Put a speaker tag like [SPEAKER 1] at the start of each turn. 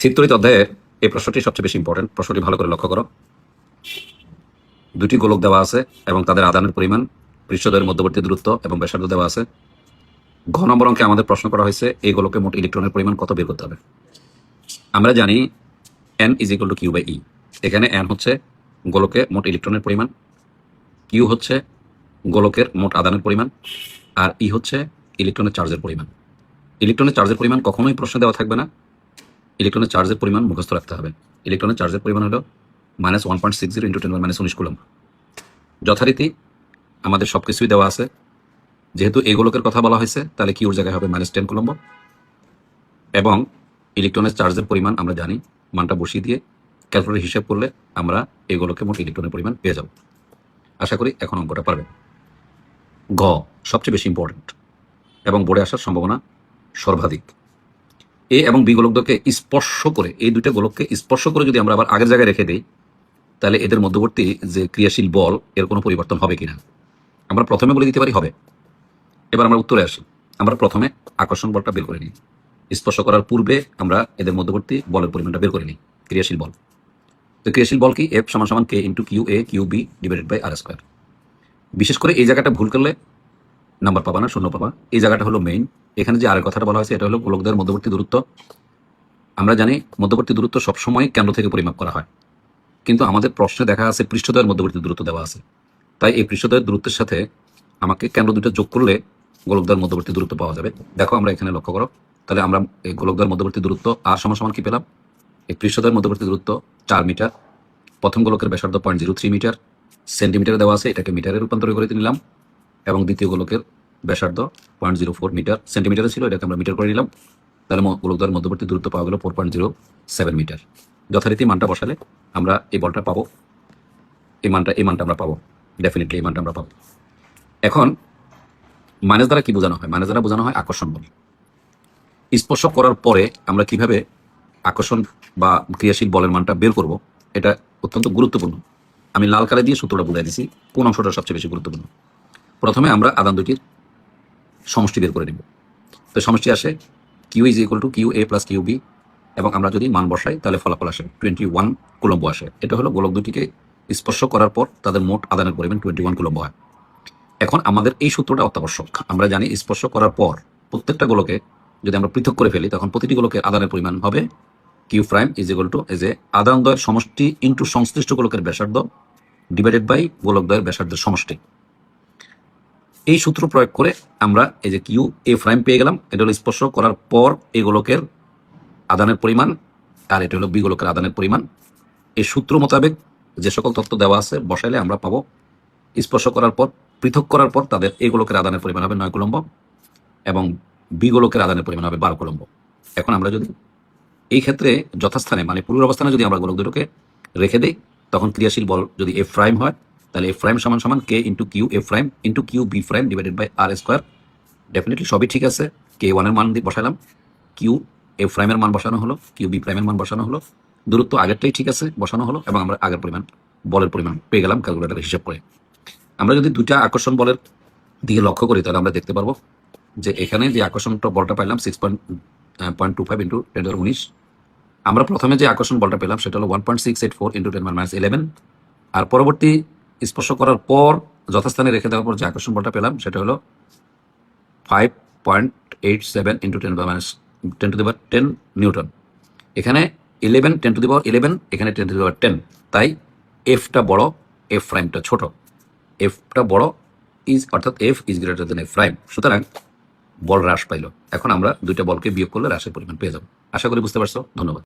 [SPEAKER 1] চিত্রিত অধ্যায়ের এই প্রশ্নটি সবচেয়ে বেশি ইম্পর্টেন্ট। প্রশ্নটি ভালো করে লক্ষ্য করো। দুটি গোলক দেওয়া আছে এবং তাদের আদানের পরিমাণ, পৃষ্ঠদ্বয়ের মধ্যবর্তী দূরত্ব এবং ব্যাসার্ধ দেওয়া আছে। ঘ নম্বর অঙ্কে আমাদের প্রশ্ন করা হয়েছে এই গোলকে মোট ইলেকট্রনের পরিমাণ কত বের করতে হবে। আমরা জানি n is equal to Q by E. এখানে n হচ্ছে গোলকে মোট ইলেকট্রনের পরিমাণ, কিউ হচ্ছে গোলকের মোট আদানের পরিমাণ, আর ই হচ্ছে ইলেকট্রনের চার্জের পরিমাণ। ইলেকট্রনের চার্জের পরিমাণ কখনোই প্রশ্নে দেওয়া থাকবে না। ইলেকট্রনের চার্জের পরিমাণ মুখস্থ রাখতে হবে। ইলেকট্রনের চার্জের পরিমাণ হলো -1.60 × 10⁻⁹ কুলম্ব। যথারীতি আমাদের সব কিছুই দেওয়া আছে। যেহেতু এই গোলকের কথা বলা হয়েছে, তাহলে কিউর জায়গায় হবে -10 কুলম্ব, এবং ইলেকট্রনের চার্জের পরিমাণ আমরা জানি, মানটা বসিয়ে দিয়ে ক্যালকুলেটর হিসাব করলে আমরা এই গোলকে মোট ইলেকট্রনের পরিমাণ পেয়ে যাব। আশা করি এখন অঙ্কটা পারবেন। গ সবচেয়ে বেশি ইম্পর্টেন্ট এবং বোর্ডে আসার সম্ভাবনা সর্বাধিক। এ এবং বি গোলককে স্পর্শ করে, এই দুইটা গোলককে স্পর্শ করে যদি আমরা আবার আগের জায়গায় রেখে দিই, তাহলে এদের মধ্যবর্তী যে ক্রিয়াশীল বল, এর কোনো পরিবর্তন হবে কিনা আমরা প্রথমে বলে দিতে পারি হবে। এবার আমরা উত্তরে আসি। আমরা প্রথমে আকর্ষণ বলটা বের করে নিই। স্পর্শ করার পূর্বে আমরা এদের মধ্যবর্তী বলের পরিমাণটা বের করে নিই, ক্রিয়াশীল বল। তো ক্রিয়াশীল বল কি? F = K × QA/QB / R²। বিশেষ করে এই জায়গাটা ভুল করলে নাম্বার পাবা না, শূন্য পাবা। এই জায়গাটা হলো মেইন। এখানে যে আরেক কথাটা বলা হয়েছে, এটা হলো গোলকদের মধ্যবর্তী দূরত্ব। আমরা জানি মধ্যবর্তী দূরত্ব সবসময় কেন্দ্র থেকে পরিমাপ করা হয়, কিন্তু আমাদের প্রশ্নে দেখা আছে পৃষ্ঠদ্বয়ের মধ্যবর্তী দূরত্ব দেওয়া আছে। তাই এই পৃষ্ঠদ্বয়ের দূরত্বের সাথে আমাকে কেন্দ্র দুটো যোগ করলে গোলকদের মধ্যবর্তী দূরত্ব পাওয়া যাবে। দেখো আমরা এখানে লক্ষ্য করো। তাহলে আমরা এই গোলকদের মধ্যবর্তী দূরত্ব R = কি পেলাম? এই পৃষ্ঠদ্বয়ের মধ্যবর্তী দূরত্ব 4 মিটার, প্রথম গোলকের ব্যাসার্ধ 0.03 মিটার, সেন্টিমিটারে দেওয়া আছে, এটাকে মিটারে রূপান্তর করে নিলাম, এবং দ্বিতীয় গোলকের ব্যাসার্ধ 0.04 মিটার, সেন্টিমিটারে ছিল, এটাকে আমরা মিটার করে নিলাম। তাহলে গোলকদের মধ্যবর্তী দূরত্ব পাওয়া গেল 4.07 মিটার। যথারীতি মানটা বসালে আমরা এই বলটা পাবো, এই মানটা আমরা পাবো, ডেফিনেটলি এই মানটা আমরা পাবো। এখন মাইনাস দ্বারা কি বোঝানো হয়? মাইনাস দ্বারা বোঝানো হয় আকর্ষণ বল। স্পর্শ করার পরে আমরা কিভাবে আকর্ষণ বা ক্রিয়াশীল বলের মানটা বের করব, এটা অত্যন্ত গুরুত্বপূর্ণ। আমি লাল কালি দিয়ে সূত্রটা বুঝাই দিছি, কোন অংশটা সবচেয়ে বেশি গুরুত্বপূর্ণ। প্রথমে আমরা আদান দুটির সমষ্টি বের করে নেব। তো সমষ্টি আসে Q = QA + QB, এবং আমরা যদি মান বসাই তাহলে ফলাফল আসে 21 কুলম্ব আসে। এটা হলো গোলক দুটিকে স্পর্শ করার পর তাদের মোট আদানের পরিমাণ 21 কুলম্ব হয়। এখন আমাদের এই সূত্রটা অত্যাবশ্যক। আমরা জানি স্পর্শ করার পর প্রত্যেকটা গোলকে যদি আমরা পৃথক করে ফেলি, তখন প্রতিটি গোলকের আদানের পরিমাণ হবে Q' = আদানদ্বয়ের সমষ্টি ইন্টু সংশ্লিষ্ট গোলকের ব্যাসার্ধ / গোলকদ্বয়ের ব্যাসার্ধের সমষ্টি। এই সূত্র প্রয়োগ করে আমরা এই যে QA' পেয়ে গেলাম। এটা হলো স্পর্শ করার পর এই গোলকের আদানের পরিমাণ, আর এটা হলো বি গোলকের আদানের পরিমাণ। এই সূত্র মোতাবেক যে সকল তথ্য দেওয়া আছে বসাইলে আমরা পাবো স্পর্শ করার পর, পৃথক করার পর তাদের এই গোলকের আদানের পরিমাণ হবে 9 কুলম্ব, এবং বি গোলকের আদানের পরিমাণ হবে 12 কুলম্ব। এখন আমরা যদি এই ক্ষেত্রে যথাস্থানে, মানে পূর্বের অবস্থানে যদি আমরা গোলক দুটোকে রেখে দিই, তখন ক্রিয়াশীল বল যদি F' হয়, তাহলে F' = K × QA' × QB' / R²। Definitely সবই ঠিক আছে। K1 এর মান দিয়ে বসালাম, QA' এর মান বসানো হলো, QB' এর মান বসানো হলো, দূরত্ব আগেরটাই ঠিক আছে বসানো হলো, এবং আমরা আগের পরিমাণ বলের পরিমাণ পেয়ে গেলাম ক্যালকুলেটরে হিসাব করে। আমরা যদি দুইটা আকর্ষণ বলের দিকে লক্ষ্য করি, তাহলে আমরা দেখতে পারবো যে এখানে যে আকর্ষণ বলটা পাইলাম 6.25 × 10⁻19। আমরা প্রথমে যে আকর্ষণ বলটা পেলাম সেটা হলো 1.684 × 10⁻11, আর পরবর্তী স্পর্শ করার পর যথাস্থানে রেখে দেওয়ার পর যে আকর্ষণ বলটা পেলাম সেটা হলো 5.87 × 10⁻10 নিউটন। এখানে 10⁻11, এখানে 10⁻10, তাই Fটা বড়, F'টা ছোট। Fটা বড় অর্থাৎ F > F'। সুতরাং বল হ্রাস পাইল। এখন আমরা দুইটা বলকে বিয়োগ করলে হ্রাসের পরিমাণ পেয়ে যাব। আশা করি বুঝতে পারছো। ধন্যবাদ।